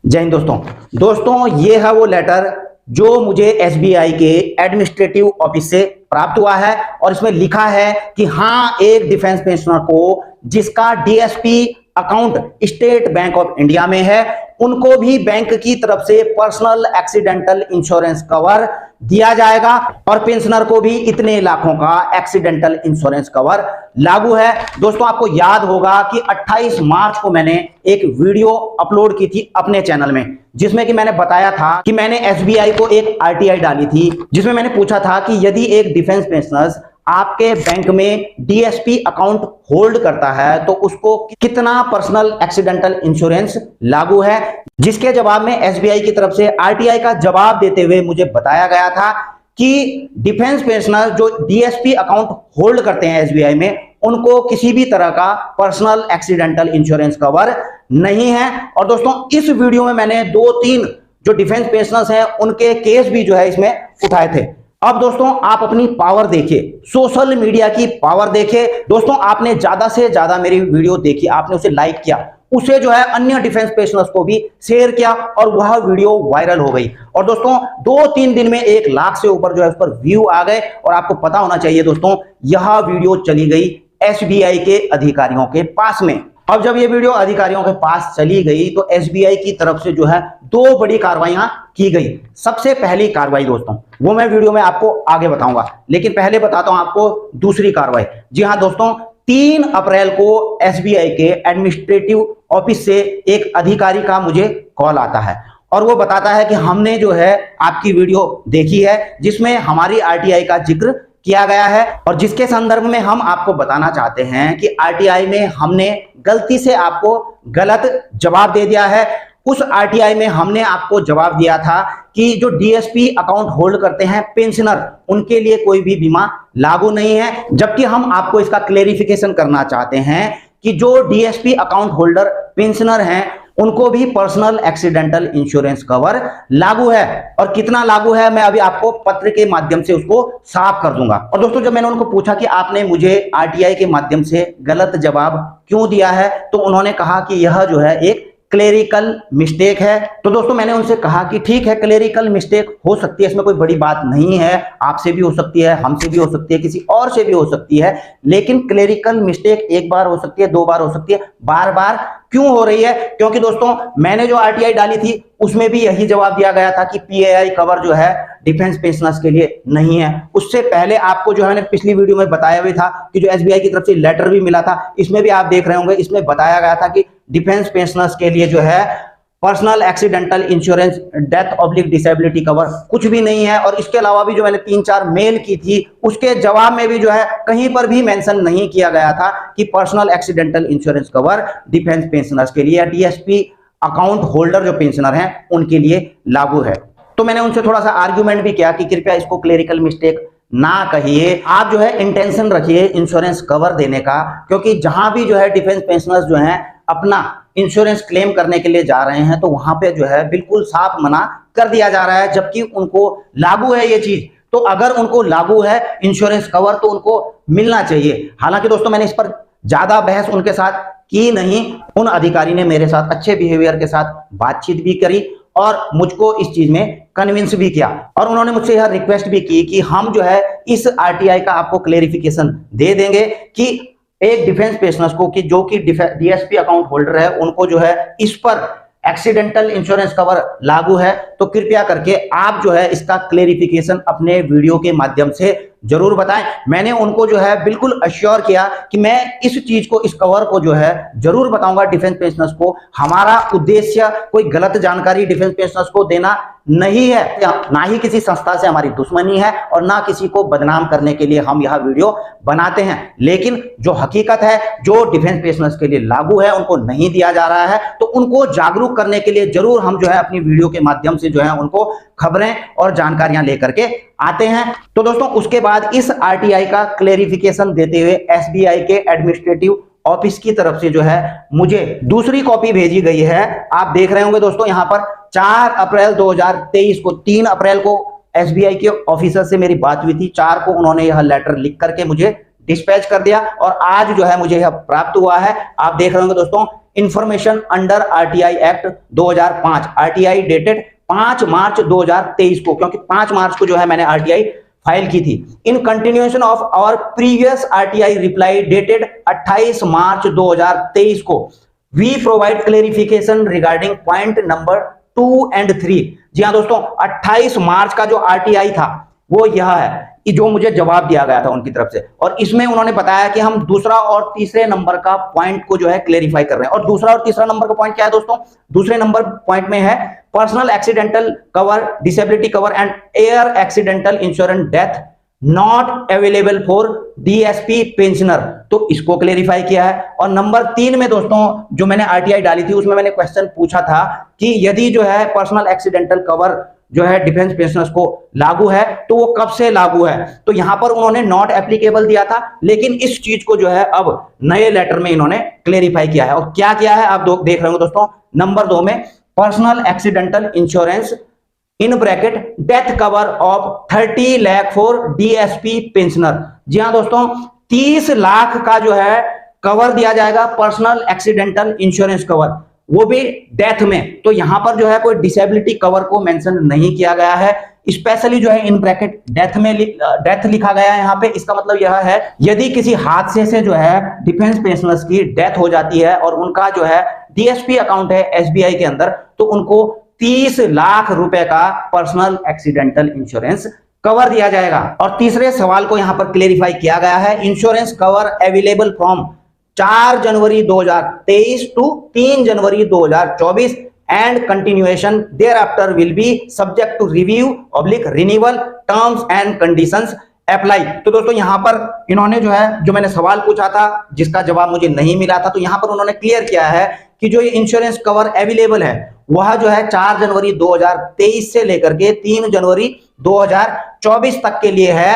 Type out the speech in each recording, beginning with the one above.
जय हिंद दोस्तों ये है वो लेटर जो मुझे एसबीआई के एडमिनिस्ट्रेटिव ऑफिस से प्राप्त हुआ है और इसमें लिखा है कि हाँ, एक डिफेंस पेंशनर को जिसका DSP account state bank of India में है, उनको भी बैंक की तरफ से पर्सनल एक्सीडेंटल इंश्योरेंस कवर दिया जाएगा और पेंशनर को भी इतने लाखों का एक्सीडेंटल इंश्योरेंस कवर लागू है। दोस्तों, आपको याद होगा कि 28 मार्च को मैंने एक वीडियो अपलोड की थी अपने चैनल में, जिसमें कि मैंने बताया था कि मैंने एसबीआई को एक आरटीआई डाली थी, जिसमें मैंने पूछा था कि यदि एक डिफेंस पेंशनर आपके बैंक में डीएसपी अकाउंट होल्ड करता है तो उसको कितना पर्सनल एक्सीडेंटल इंश्योरेंस लागू है, जिसके जवाब में एसबीआई की तरफ से आरटीआई का जवाब देते हुए मुझे बताया गया था कि डिफेंस पेंशनर जो डीएसपी अकाउंट होल्ड करते हैं एसबीआई में, उनको किसी भी तरह का पर्सनल एक्सीडेंटल इंश्योरेंस कवर नहीं है। और दोस्तों, इस वीडियो में मैंने 2-3 जो डिफेंस पेंशनर्स हैं उनके केस भी जो है इसमें उठाए थे। अब दोस्तों, आप अपनी पावर देखिए, सोशल मीडिया की पावर देखिए। दोस्तों, आपने ज्यादा से ज्यादा मेरी वीडियो देखी, आपने उसे लाइक किया, उसे जो है अन्य डिफेंस पेंशनर्स को भी शेयर किया और वह वीडियो वायरल हो गई। और दोस्तों, 2-3 दिन में 1 लाख से ऊपर जो है उस पर व्यू आ गए। और आपको पता होना चाहिए दोस्तों, यह वीडियो चली गई एसबीआई के अधिकारियों के पास में। अब जब ये वीडियो अधिकारियों के पास चली गई तो एसबीआई की तरफ से जो है 2 बड़ी कार्रवाइयां की गई। सबसे पहली कार्रवाई दोस्तों, वो मैं वीडियो में आपको आगे बताऊंगा, लेकिन पहले बताता हूं आपको दूसरी कार्रवाई। जी हां दोस्तों, 3 अप्रैल को एसबीआई के एडमिनिस्ट्रेटिव ऑफिस से एक अधिकारी का मुझे कॉल आता है और वो बताता है कि हमने जो है आपकी वीडियो देखी है, जिसमें हमारी आरटीआई का जिक्र किया गया है और जिसके संदर्भ में हम आपको बताना चाहते हैं कि आरटीआई में हमने गलती से आपको गलत जवाब दे दिया है। उस आरटीआई में हमने आपको जवाब दिया था कि जो डीएसपी अकाउंट होल्ड करते हैं पेंशनर, उनके लिए कोई भी बीमा लागू नहीं है, जबकि हम आपको इसका क्लेरिफिकेशन करना चाहते हैं कि जो डीएसपी अकाउंट होल्डर पेंशनर हैं उनको भी पर्सनल एक्सीडेंटल इंश्योरेंस कवर लागू है। और कितना लागू है मैं अभी आपको पत्र के माध्यम से उसको साफ कर दूंगा। और दोस्तों, जब मैंने उनको पूछा कि आपने मुझे आरटीआई के माध्यम से गलत जवाब क्यों दिया है, तो उन्होंने कहा कि यह जो है एक क्लेरिकल मिस्टेक है। तो दोस्तों, मैंने उनसे कहा कि ठीक है, क्लेरिकल मिस्टेक हो सकती है, इसमें कोई बड़ी बात नहीं है, आपसे भी हो सकती है, हमसे भी हो सकती है, किसी और से भी हो सकती है, लेकिन क्लेरिकल मिस्टेक 1 बार हो सकती है, 2 बार हो सकती है, बार बार क्यों हो रही है? क्योंकि दोस्तों, मैंने जो आरटीआई डाली थी उसमें भी यही जवाब दिया गया था कि पीएआई कवर जो है डिफेंस पेंशनर्स के लिए नहीं है। उससे पहले आपको जो है मैंने पिछली वीडियो में बताया भी था कि जो एसबीआई की तरफ से लेटर भी मिला था, इसमें भी आप देख रहे होंगे, इसमें बताया गया था कि डिफेंस पेंशनर्स के लिए जो है personal accidental insurance death oblique disability cover कुछ भी नहीं है। और इसके अलावा भी जो मैंने 3-4 मेल की थी उसके जवाब में भी जो है कहीं पर भी मेंशन नहीं किया गया था कि personal accidental insurance cover defence pensioners के लिए या डीएसपी अकाउंट होल्डर जो पेंशनर हैं उनके लिए लागू है। तो मैंने उनसे थोड़ा सा आर्ग्यूमेंट भी किया कि कृपया इसको क्लेरिकल मिस्टेक ना कहिए, आप जो है इंटेंशन रखिए इंश्योरेंस कवर देने का, क्योंकि जहां भी जो है डिफेंस पेंशनर्स जो हैं अपना इंश्योरेंस क्लेम करने के लिए जा रहे हैं तो वहां पे जो है बिल्कुल साफ मना कर दिया जा रहा है, जबकि उनको लागू है ये चीज। तो अगर उनको लागू है इंश्योरेंस कवर तो उनको मिलना चाहिए। हालांकि दोस्तों, मैंने इस पर ज्यादा बहस उनके साथ की नहीं। उन अधिकारी ने मेरे साथ अच्छे बिहेवियर के साथ बातचीत भी करी और मुझको इस चीज में कन्विंस भी किया। और उन्होंने मुझसे यह रिक्वेस्ट भी की कि हम जो है इस आरटीआई का आपको क्लेरिफिकेशन दे देंगे कि एक डिफेंस पेंशनर्स को कि जो कि डीएसपी अकाउंट होल्डर है उनको जो है इस पर एक्सीडेंटल इंश्योरेंस कवर लागू है, तो कृपया करके आप जो है इसका क्लेरिफिकेशन अपने वीडियो के माध्यम से जरूर बताएं। मैंने उनको जो है बिल्कुल अश्योर किया कि मैं इस चीज को, इस कवर को जो है जरूर बताऊंगा डिफेंस पेंशनर्स को। हमारा उद्देश्य कोई गलत जानकारी डिफेंस पेंशनर्स को देना नहीं है, ना ही किसी संस्था से हमारी दुश्मनी है और ना किसी को बदनाम करने के लिए हम यह वीडियो बनाते हैं। लेकिन जो हकीकत है, जो डिफेंस पेंशनर्स के लिए लागू है उनको नहीं दिया जा रहा है, तो उनको जागरूक करने के लिए जरूर हम जो है अपनी वीडियो के माध्यम से जो है उनको खबरें और जानकारियां लेकर के आते हैं। तो दोस्तों, उसके बाद इस आरटीआई का क्लेरिफिकेशन देते हुए एसबीआई के एडमिनिस्ट्रेटिव ऑफिस की तरफ से जो है मुझे दूसरी कॉपी भेजी गई है। आप देख रहे होंगे दोस्तों, यहां पर 4 अप्रैल 2023 को, 3 अप्रैल को एसबीआई के ऑफिसर से मेरी बात हुई थी, 4 को उन्होंने यह लेटर लिख करके मुझे डिस्पैच कर दिया और आज जो है मुझे यह प्राप्त हुआ है। आप देख रहे होंगे दोस्तों, information under RTI act 2005, RTI dated 5 मार्च 2023 को, क्योंकि 5 मार्च को जो है मैंने आरटीआई फाइल की थी। In continuation of our previous RTI reply dated 28 March 2023 को, we provide clarification regarding point number 2 and 3। जी हाँ दोस्तों, 28 मार्च का जो आरटीआई था वो यह है, जो मुझे जवाब दिया गया था उनकी तरफ से, और इसमें उन्होंने बताया कि हम दूसरा और तीसरे नंबर का पॉइंट को जो है क्लेरिफाई कर रहे हैं। और दूसरा और तीसरा नंबर का पॉइंट क्या है दोस्तों? दूसरे नंबर पॉइंट में है personal accidental cover, disability cover and air accidental insurance death not available for DSP pensioner, तो इसको क्लेरिफाई किया है। और नंबर 3 में दोस्तों जो मैंने आरटीआई डाली थी उसमें मैंने क्वेश्चन पूछा था कि यदि जो है पर्सनल एक्सीडेंटल कवर जो है डिफेंस पेंशनर्स को लागू है तो वो कब से लागू है, तो यहां पर उन्होंने नॉट एप्लीकेबल दिया था, लेकिन इस चीज को जो है अब नए लेटर में इन्होंने क्लेरिफाई किया है। और क्या किया है आप देख रहे हो दोस्तों, नंबर 2 में personal accidental insurance in bracket death cover of 30 lakh for DSP pensioner. जी हाँ दोस्तों, 30 लाख का जो है कवर दिया जाएगा पर्सनल एक्सीडेंटल इंश्योरेंस कवर, वो भी डेथ में। तो यहां पर जो है कोई डिसेबिलिटी कवर को मेंशन नहीं किया गया है, स्पेशली जो है इन ब्रैकेट डेथ में डेथ लिखा गया है यहां पे। इसका मतलब यह है यदि किसी हादसे से जो है डिफेंस पेंशनर्स की डेथ हो जाती है और उनका जो है डीएसपी अकाउंट है एसबीआई के अंदर, तो उनको 30 लाख रुपए का पर्सनल एक्सीडेंटल इंश्योरेंस कवर दिया जाएगा। और तीसरे सवाल को यहां पर क्लेरिफाई किया गया है, insurance cover available from 4 January 2023 to 3 January 2024 and continuation thereafter will be subject to review oblique renewal terms and conditions apply. तो दोस्तों यहां पर इन्होंने जो है, जो मैंने सवाल पूछा था जिसका जवाब मुझे नहीं मिला था, तो यहां पर उन्होंने क्लियर किया है कि जो ये इंश्योरेंस कवर अवेलेबल है वह जो है 4 जनवरी 2023 से लेकर के 3 जनवरी 2024 तक के लिए है।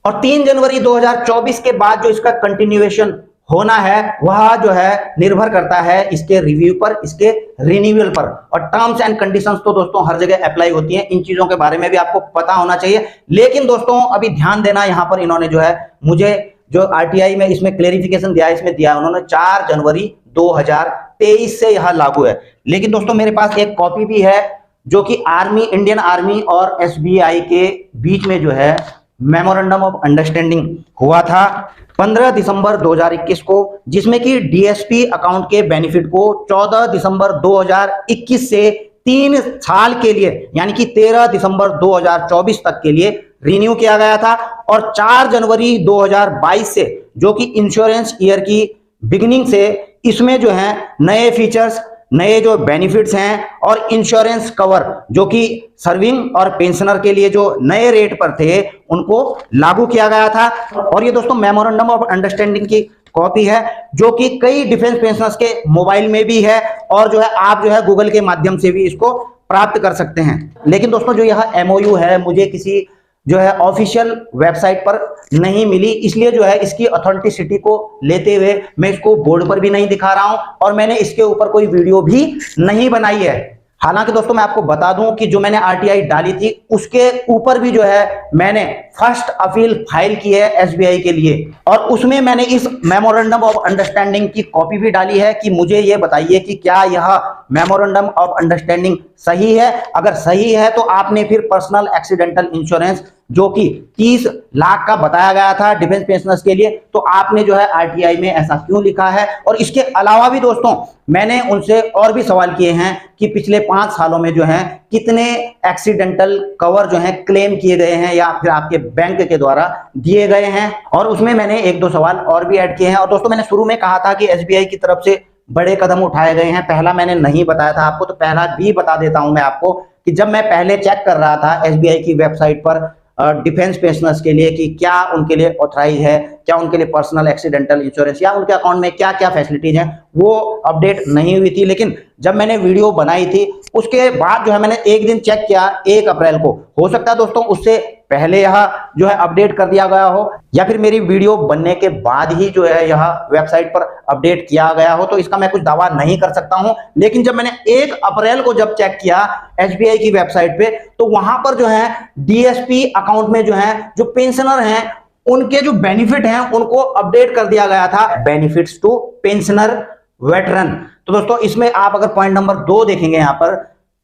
और 3 जनवरी 2024 के बाद जो इसका कंटिन्यूएशन होना है वह जो है निर्भर करता है इसके रिव्यू पर, इसके रिन्यूअल पर। और टर्म्स एंड कंडीशंस तो दोस्तों हर जगह अप्लाई होती हैं, इन चीजों के बारे में भी आपको पता होना चाहिए। लेकिन दोस्तों अभी ध्यान देना, यहां पर इन्होंने जो है मुझे जो आरटीआई में इसमें क्लेरिफिकेशन दिया है, इसमें दिया है उन्होंने 4 जनवरी 2023 से यह लागू है। लेकिन दोस्तों मेरे पास एक कॉपी भी है जो कि आर्मी, इंडियन आर्मी और एसबीआई के बीच में जो है मेमोरेंडम ऑफ अंडरस्टैंडिंग हुआ था 15 दिसंबर 2021 को, जिसमें कि डीएसपी अकाउंट के बेनिफिट को 14 दिसंबर 2021 से 3 साल के लिए यानी कि 13 दिसंबर 2024 तक के लिए रिन्यू किया गया था। और 4 जनवरी 2022 से, जो कि इंश्योरेंस ईयर की बिगिनिंग से, इसमें जो है नए फीचर्स, नए जो बेनिफिट्स हैं और इंश्योरेंस कवर जो कि सर्विंग और पेंशनर के लिए जो नए रेट पर थे उनको लागू किया गया था। और ये दोस्तों मेमोरेंडम ऑफ अंडरस्टैंडिंग की कॉपी है जो कि कई डिफेंस पेंशनर्स के मोबाइल में भी है और जो है आप जो है गूगल के माध्यम से भी इसको प्राप्त कर सकते हैं। लेकिन दोस्तों जो यह एमओयू है मुझे किसी जो है ऑफिशियल वेबसाइट पर नहीं मिली, इसलिए जो है इसकी ऑथेंटिसिटी को लेते हुए मैं इसको बोर्ड पर भी नहीं दिखा रहा हूं और मैंने इसके ऊपर कोई वीडियो भी नहीं बनाई है। हालांकि दोस्तों मैं आपको बता दूं कि जो मैंने आरटीआई डाली थी उसके ऊपर भी जो है मैंने फर्स्ट अपील फाइल की है एसबीआई के लिए, और उसमें मैंने इस मेमोरेंडम ऑफ अंडरस्टैंडिंग की कॉपी भी डाली है कि मुझे ये बताइए कि क्या यह मेमोरेंडम ऑफ अंडरस्टैंडिंग सही है। अगर सही है तो आपने फिर पर्सनल एक्सीडेंटल इंश्योरेंस जो कि 30 लाख का बताया गया था डिफेंस पेंशनर्स के लिए, तो आपने जो है आरटीआई में ऐसा क्यों लिखा है। और इसके अलावा भी दोस्तों मैंने उनसे और भी सवाल किए हैं कि पिछले 5 सालों में जो है कितने एक्सीडेंटल कवर जो है क्लेम किए गए हैं या फिर आपके बैंक के द्वारा दिए गए हैं, और उसमें मैंने 1-2 सवाल और भी ऐड किए हैं। और दोस्तों मैंने शुरू में कहा था कि एसबीआई की तरफ से बड़े कदम उठाए गए हैं, पहला मैंने नहीं बताया था आपको, तो पहला भी बता देता हूं मैं आपको कि जब मैं पहले चेक कर रहा था एसबीआई की वेबसाइट पर डिफेंस पेंशनर्स के लिए कि क्या उनके लिए ऑथराइज है, क्या उनके लिए पर्सनल एक्सीडेंटल इंश्योरेंस या उनके अकाउंट में क्या क्या फैसिलिटीज हैं, वो अपडेट नहीं हुई थी। लेकिन जब मैंने वीडियो बनाई थी उसके बाद जो है मैंने एक दिन चेक किया 1 अप्रैल को, हो सकता है दोस्तों उससे पहले यह जो है अपडेट कर दिया गया हो या फिर मेरी वीडियो बनने के बाद ही जो है यह वेबसाइट पर अपडेट किया गया हो, तो इसका मैं कुछ दावा नहीं कर सकता हूं। लेकिन जब मैंने 1 अप्रैल को जब चेक किया एसबीआई की वेबसाइट पे, तो वहां पर जो है डीएसपी अकाउंट में जो है जो पेंशनर हैं उनके जो बेनिफिट हैं उनको अपडेट कर दिया गया था, बेनिफिट्स टू पेंशनर वेटरन। तो दोस्तों इसमें आप अगर पॉइंट नंबर 2 देखेंगे यहां पर,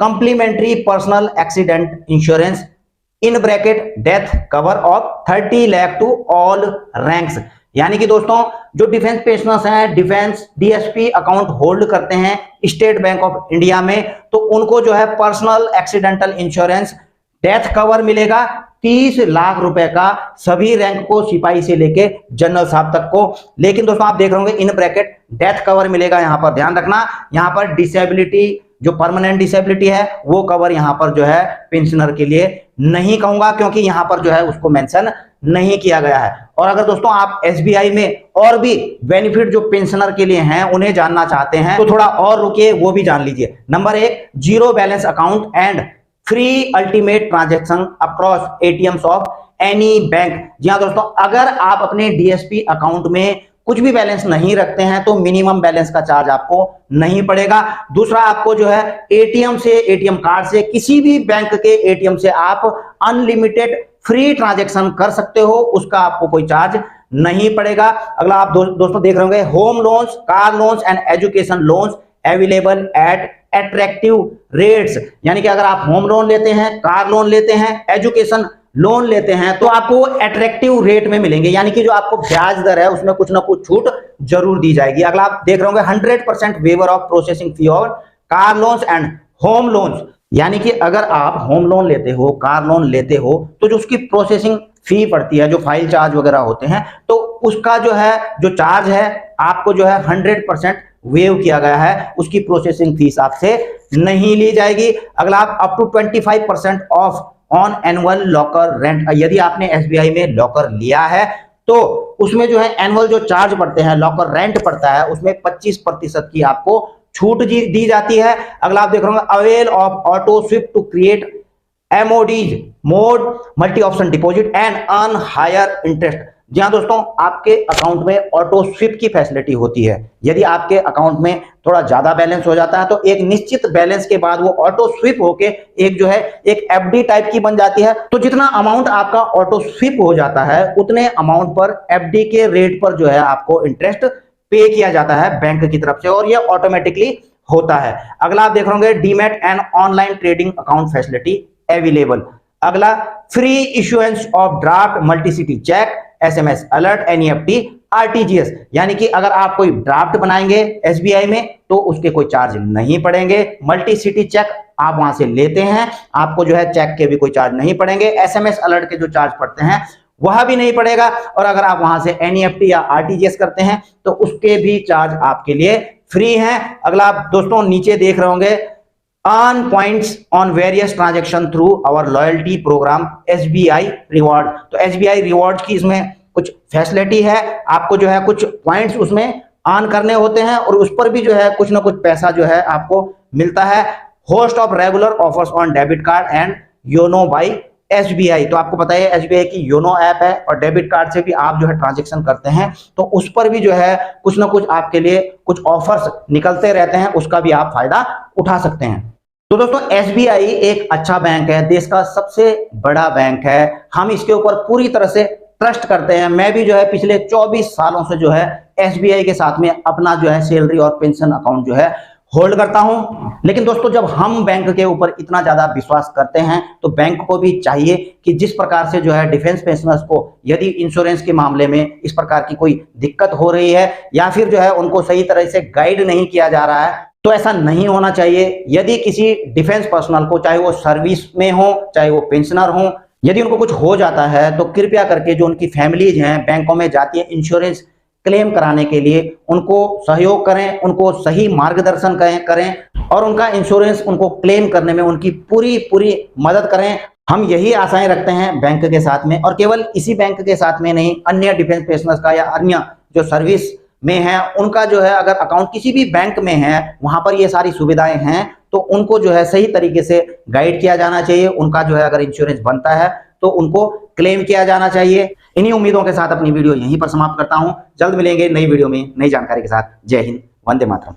complimentary personal accident insurance in bracket death cover of 30 lakh to all ranks. यानी कि दोस्तों जो डिफेंस पेंशनर्स हैं, डिफेंस डीएसपी अकाउंट होल्ड करते हैं स्टेट बैंक ऑफ इंडिया में, तो उनको जो है personal accidental insurance death cover मिलेगा 30 लाख रुपए का, सभी रैंक को, सिपाही से लेके जनरल साहब तक को। लेकिन दोस्तों आप देख रहे होंगे इन ब्रैकेट डेथ कवर मिलेगा, यहां पर ध्यान रखना, यहां पर डिसेबिलिटी जो परमानेंट डिसेबिलिटी है वो कवर यहां पर जो है पेंशनर के लिए नहीं कहूंगा, क्योंकि यहां पर जो है उसको मेंशन नहीं किया गया है। और अगर दोस्तों आप एसबीआई में और भी बेनिफिट जो पेंशनर के लिए हैं उन्हें जानना चाहते हैं तो थोड़ा और रुकिए, वो भी जान लीजिए। Number 1, zero balance account and free ultimate transaction across ATMs of any bank. जी हाँ दोस्तों, अगर आप अपने डीएसपी अकाउंट में कुछ भी बैलेंस नहीं रखते हैं तो मिनिमम बैलेंस का चार्ज आपको नहीं पड़ेगा। दूसरा, आपको जो है एटीएम से, एटीएम कार्ड से, किसी भी बैंक के एटीएम से आप अनलिमिटेड फ्री ट्रांजैक्शन कर सकते हो, उसका आपको कोई चार्ज नहीं पड़ेगा। अगला आप दोस्तों देख रहे होंगे, home loans, car loans and education loans available at attractive rates. यानी कि अगर आप होम लोन लेते हैं, कार लोन लेते हैं, एजुकेशन लोन लेते हैं तो आपको अट्रैक्टिव रेट में मिलेंगे, यानी कि जो आपको ब्याज दर है उसमें कुछ ना कुछ छूट जरूर दी जाएगी। अगला आप देख रहे होंगे 100% वेवर ऑफ प्रोसेसिंग फी और car loans and home loans. यानी कि अगर आप होम लोन लेते हो, कार लोन लेते हो, तो जो उसकी प्रोसेसिंग फी पड़ती है, जो फाइल चार्ज वगैरह होते हैं, तो उसका जो है जो चार्ज है आपको जो है 100% वेव किया गया है, उसकी प्रोसेसिंग फीस आपसे नहीं ली जाएगी। अगला आप up to 25% off on annual locker rent. यदि आपने एसबीआई में लॉकर लिया है तो उसमें जो है एनुअल जो चार्ज पड़ते हैं, लॉकर रेंट पड़ता है, उसमें 25% की आपको छूट दी जाती है। अगला आप देख रहे होंगे, avail of auto sweep to create MODs mode multi option deposit and earn higher interest. जी हाँ दोस्तों, आपके अकाउंट में ऑटो स्विप की फैसिलिटी होती है। यदि आपके अकाउंट में थोड़ा ज्यादा बैलेंस हो जाता है तो एक निश्चित बैलेंस के बाद वो ऑटो स्विप होके एक जो है एक एफडी टाइप की बन जाती है। तो जितना अमाउंट आपका ऑटो स्विप हो जाता है उतने अमाउंट पर एफडी के रेट पर जो है आपको इंटरेस्ट पे किया जाता है बैंक की तरफ से, और ये ऑटोमेटिकली होता है। अगला आप देख रहे होंगे, demat and online trading account facility available. अगला, free issuance of draft multicity cheque, SMS alert, NEFT, RTGS. यानी कि अगर आप कोई ड्राफ्ट बनाएंगे एसबीआई में तो उसके कोई चार्ज नहीं पड़ेंगे। मल्टी सिटी चेक आप वहां से लेते हैं, आपको जो है चेक के भी कोई चार्ज नहीं पड़ेंगे। एसएमएस अलर्ट के जो चार्ज पड़ते हैं वह भी नहीं पड़ेगा। और अगर आप वहां से एनईएफटी या आरटीजीएस करते हैं तो उसके भी चार्ज आपके लिए फ्री हैं। अगला आप दोस्तों नीचे देख रहे होंगे, earn points on various transaction through our loyalty program SBI Reward। तो SBI Reward की इसमें कुछ फैसिलिटी है, आपको जो है कुछ पॉइंट्स उसमें अर्न करने होते हैं और उस पर भी जो है कुछ ना कुछ पैसा जो है आपको मिलता है। Host of regular offers on debit card and YONO by SBI. तो आपको पता है एसबीआई की योनो ऐप है और डेबिट कार्ड से भी आप जो है ट्रांजैक्शन करते हैं तो उस पर भी जो है कुछ ना कुछ आपके लिए कुछ ऑफर्स निकलते रहते हैं, उसका भी आप फायदा उठा सकते हैं। तो दोस्तों एसबीआई एक अच्छा बैंक है, देश का सबसे बड़ा बैंक है, हम इसके ऊपर पूरी तरह से ट्रस्ट करते हैं। मैं भी जो है पिछले 24 सालों से जो है एसबीआई के साथ में अपना जो है सैलरी और पेंशन अकाउंट जो है होल्ड करता हूं। लेकिन दोस्तों जब हम बैंक के ऊपर इतना ज्यादा विश्वास करते हैं तो बैंक को भी चाहिए कि जिस प्रकार से जो है डिफेंस पेंशनर्स को यदि इंश्योरेंस के मामले में इस प्रकार की कोई दिक्कत हो रही है या फिर जो है उनको सही तरह से गाइड नहीं किया जा रहा है तो ऐसा नहीं होना चाहिए। यदि किसी डिफेंस पर्सनल को, चाहे वो सर्विस में हो चाहे वो पेंशनर हो, यदि उनको कुछ हो जाता है तो कृपया करके जो उनकी फैमिलीज हैं बैंकों में जाती है इंश्योरेंस क्लेम कराने के लिए, उनको सहयोग करें, उनको सही मार्गदर्शन करें और उनका इंश्योरेंस उनको क्लेम करने में उनकी पूरी मदद करें। हम यही आशाएं रखते हैं बैंक के साथ में, और केवल इसी बैंक के साथ में नहीं, अन्य डिफेंस पेंशनर्स का या अन्य जो सर्विस में है उनका जो है अगर अकाउंट किसी भी बैंक में है वहां पर ये सारी सुविधाएं हैं तो उनको जो है सही तरीके से गाइड किया जाना चाहिए। उनका जो है अगर इंश्योरेंस बनता है तो उनको क्लेम किया जाना चाहिए। इन्हीं उम्मीदों के साथ अपनी वीडियो यहीं पर समाप्त करता हूं। जल्द मिलेंगे नई वीडियो में नई जानकारी के साथ। जय हिंद, वंदे मातरम।